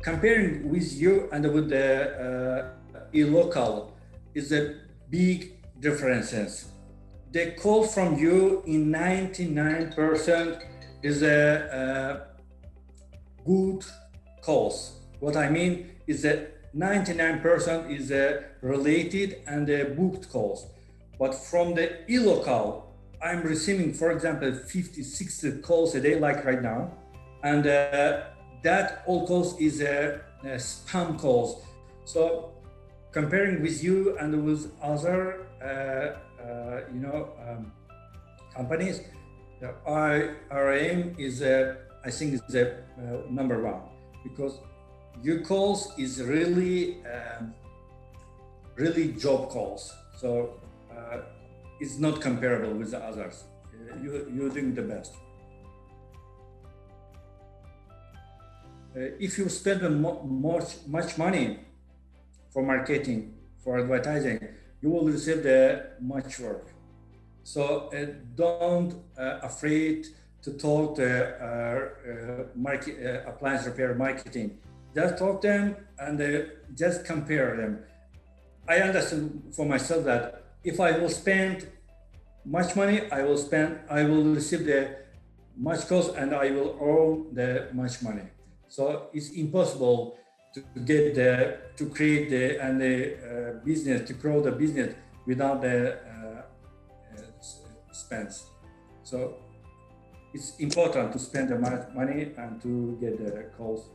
comparing with you and with the e-local is a big differences. The call from you in 99% is a good calls. What I mean is that 99% is related and booked calls. But from the e-local, I'm receiving, for example, 50, 60 calls a day, like right now. And that all calls is spam calls. So comparing with you and with other, companies, our aim is, I think, is the number one, because your calls is really, really job calls. So it's not comparable with the others. You're doing the best. If you spend much money for marketing, for advertising, you will receive the much work. So don't afraid to talk to appliance repair marketing. Just talk to them and just compare them. I understand for myself that if I will spend much money, I will receive the much cost and I will earn the much money. So it's impossible to get to create the business, to grow the business without the spends. So it's important to spend the money and to get the calls